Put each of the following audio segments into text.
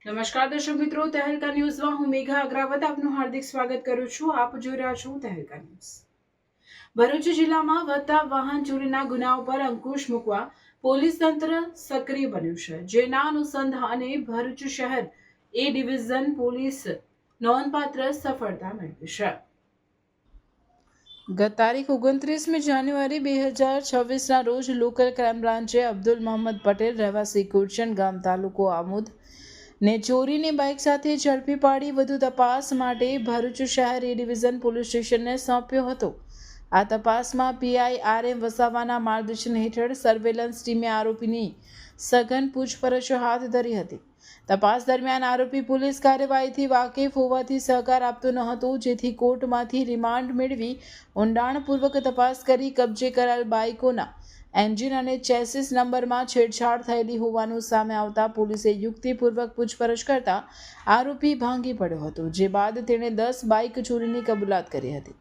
નમસ્કાર દર્શક મિત્રો, તહેલકા ન્યૂઝમાં હું મેઘા અગ્રવાલ આપનું હાર્દિક સ્વાગત કરું છું. આપ જોઈ રહ્યા છો તહેલકા ન્યૂઝ. ભરૂચ જિલ્લામાં વધતા વાહન ચોરીના ગુનાઓ પર અંકુશ મૂકવા પોલીસ તંત્ર સક્રિય બન્યું છે, જેના અનુસંધાને ભરૂચ શહેર એ ડિવિઝન પોલીસ નોંધપાત્ર સફળતા મેળવી છે. ગત તારીખ 29 જાન્યુઆરી 2026ના રોજ લોકલ ક્રાઇમ બ્રાન્ચે અબ્દુલ મોહમ્મદ પટેલ રહેવાસી કુરચન ગામ તાલુકો આમોદ ને ચોરીની બાઇક સાથે ઝડપી પાડી વધુ તપાસ માટે ભરૂચ શહેર એ ડિવિઝન પોલીસ સ્ટેશનને સોંપ્યો હતો. આ તપાસમાં પીઆઈ RM વસાવાના માર્ગદર્શન હેઠળ સર્વેલન્સ ટીમે આરોપીની સઘન પૂછપરછ હાથ ધરી હતી. તપાસ દરમિયાન આરોપી પોલીસ કાર્યવાહીથી વાકેફ હોવાથી સહકાર આપતો ન હતો, જેથી કોર્ટમાંથી રિમાન્ડ મેળવી ઊંડાણપૂર્વક તપાસ કરી કબજે કરાયેલ બાઇકોના એન્જિન અને ચેસિસ નંબરમાં છેડછાડ થયેલી હોવાનું સામે આવતા પોલીસે યુક્તિપૂર્વક પૂછપરછ કરતા આરોપી ભાંગી પડ્યો હતો, જે બાદ તેણે 10 બાઇક ચોરીની કબૂલાત કરી હતી.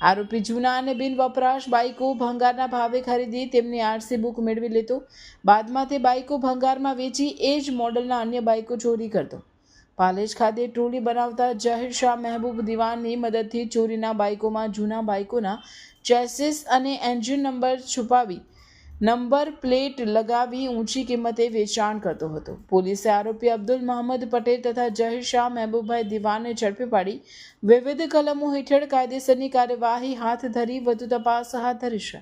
આરોપી જૂના અને બિન વપરાશ બાઇકો ભંગારના ભાવે ખરીદી તેમની RC બુક મેળવી લેતો. બાદમાં તે બાઇકો ભંગારમાં વેચી એ જ મોડલના અન્ય બાઇકો ચોરી કરતો. પાલેજ ખાતે ટ્રોલી બનાવતા જહીર શાહ મહેબૂબ દિવાનની મદદથી ચોરીના બાઇકોમાં જૂના બાઇકોના ચેસિસ અને એન્જિન નંબર છુપાવી નંબર પ્લેટ લગાવી ઊંચી કિંમતે વેચાણ કરતો હતો. પોલીસે આરોપી અબ્દુલ મોહમ્મદ પટેલ તથા જહીર શાહ મહેબૂબભાઈ દિવાનને ઝડપી પાડી વિવિધ કલમો હેઠળ કાયદેસરની કાર્યવાહી હાથ ધરી વધુ તપાસ હાથ ધરી છે.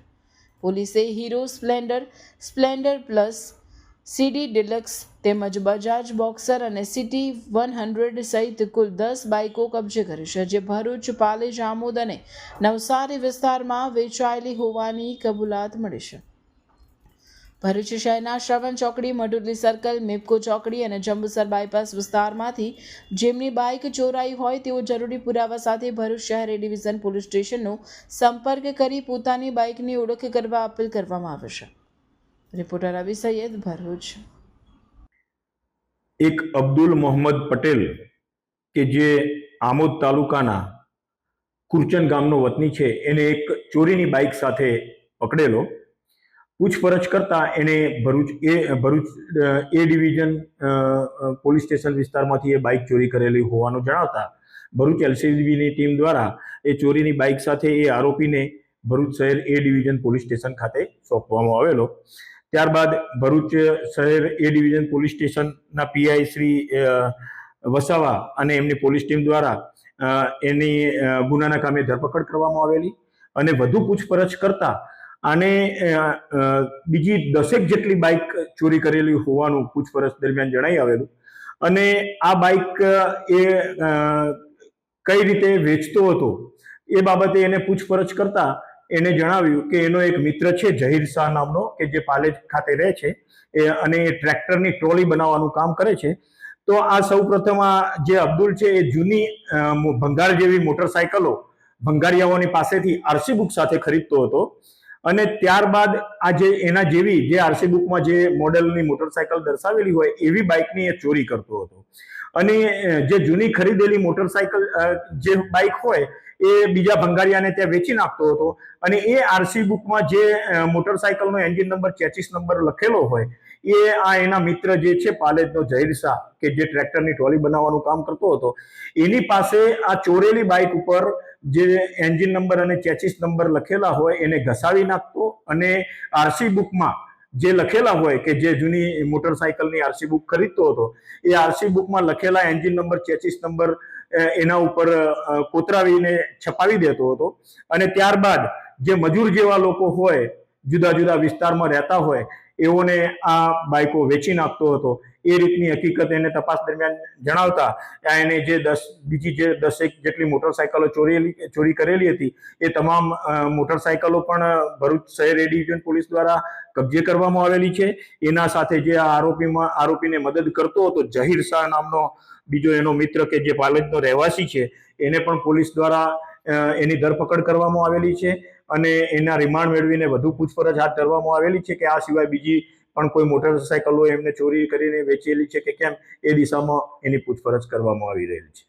પોલીસે hero Splendor, Splendor plus, CD deluxe તેમજ બજાજ બોક્સર અને સિટી 100 સહિત કુલ 10 બાઇકો કબજે કરી છે, જે ભરૂચ, પાલેજ, આમોદ અને નવસારી વિસ્તારમાં વેચાયેલી હોવાની કબૂલાત મળી છે. ભરૂચ શહેરના શ્રવણ ચોકડી, મઢુલી સર્કલ, મેપકો ચોકડી અને જંબુસર બાયપાસ વિસ્તારમાંથી જેમની બાઇક ચોરાઈ હોય તેઓ જરૂરી પુરાવા સાથે ભરૂચ શહેર એ ડિવિઝન પોલીસ સ્ટેશનનો સંપર્ક કરી પોતાની બાઇકની ઓળખ કરવા અપીલ કરવામાં આવે છે. રિપોર્ટર રવિ સૈયદ, ભરૂચ. એક અબ્દુલ મોહમ્મદ પટેલ કે જે આમોદ તાલુકાના કુરચન ગામનો વતની છે, એને એક ચોરીની બાઇક સાથે પકડેલો. પૂછપરછ કરતા એને ભરૂચ એ ડિવિઝન પોલીસ સ્ટેશન વિસ્તારમાંથી એ બાઇક ચોરી કરેલી હોવાનું જણાવતા ભરૂચ LCBની ટીમ દ્વારા એ ચોરીની બાઇક સાથે એ આરોપીને ભરૂચ શહેર એ ડિવિઝન પોલીસ સ્ટેશન ખાતે સોંપવામાં આવેલો. ત્યારબાદ ભરૂચ શહેર એ ડિવિઝન પોલીસ સ્ટેશનના PI શ્રી વસાવા અને એમની પોલીસ ટીમ દ્વારા એની ગુનાના કામે ધરપકડ કરવામાં આવેલી અને વધુ પૂછપરછ કરતા આને બીજી 10 જેટલી બાઇક ચોરી કરેલી હોવાનું પૂછપરછ દરમિયાન જણાઈ આવેલું અને આ બાઇક એ કઈ રીતે વેચતો હતો એ બાબતે એને પૂછપરછ કરતા એને જણાવ્યું કે એનો એક મિત્ર છે જહીર શાહ નામનો, કે જે પાલેજ ખાતે રહે છે અને એ ટ્રેક્ટરની ટ્રોલી બનાવવાનું કામ કરે છે. તો આ સૌપ્રથમ જે અબ્દુલ છે એ જૂની ભંગાર જેવી મોટરસાયકલો ભંગારિયાઓની પાસેથી RC બુક સાથે ખરીદતો હતો અને ત્યારબાદ આ જે એના જેવી જે RC બુકમાં જે મોડેલની મોટરસાયકલ દર્શાવેલી હોય એવી બાઇકની એ ચોરી કરતો હતો અને જે જૂની ખરીદેલી મોટરસાયકલ જે બાઇક હોય એ બીજા ભંગારિયાને ત્યાં વેચી નાખતો હતો અને એ RC બુકમાં જે મોટરસાયકલનો એન્જિન નંબર, ચેસિસ નંબર લખેલો હોય એ આ એના મિત્ર જે છે પાલેજનો જહીર શાહ, કે જે ટ્રેક્ટરની ટ્રોલી બનાવવાનું કામ કરતો હતો, એની પાસે આ ચોરેલી બાઇક ઉપર જે એન્જિન નંબર અને ચેસિસ નંબર લખેલા હોય એને ઘસાવી નાખતો અને RC બુકમાં જે લખેલા હોય કે જે જૂની મોટરસાયકલની RC બુક ખરીદતો હતો એ RC બુકમાં લખેલા એન્જિન નંબર, ચેસિસ નંબર એના ઉપર કોતરાવીને છપાવી દેતો હતો અને ત્યારબાદ જે મજૂર જેવા લોકો હોય, જુદા જુદા વિસ્તારમાં રહેતા હોય, એઓને આ બાઇકો વેચી નાખતો હતો. એ રીતની હકીકત એને તપાસ દરમિયાન જણાવતા એને જે બીજી જે 10 જેટલી મોટરસાયકલો ચોરી કરેલી હતી એ તમામ મોટરસાયકલો પણ ભરૂચ શહેર એ ડિવિઝન પોલીસ દ્વારા કબજે કરવામાં આવેલી છે. એના સાથે જે આરોપીને મદદ કરતો હતો જહીર શાહ નામનો બીજો એનો મિત્ર કે જે પાલેજનો રહેવાસી છે, એને પણ પોલીસ દ્વારા એની ધરપકડ કરવામાં આવેલી છે અને એના રિમાન્ડ મેળવીને વધુ પૂછપરછ હાથ ધરવામાં આવેલી છે કે આ સિવાય બીજી પણ કોઈ મોટરસાયકલો એમને ચોરી કરીને વેચેલી છે કે કેમ એ દિશામાં એની પૂછપરછ કરવામાં આવી રહેલી છે.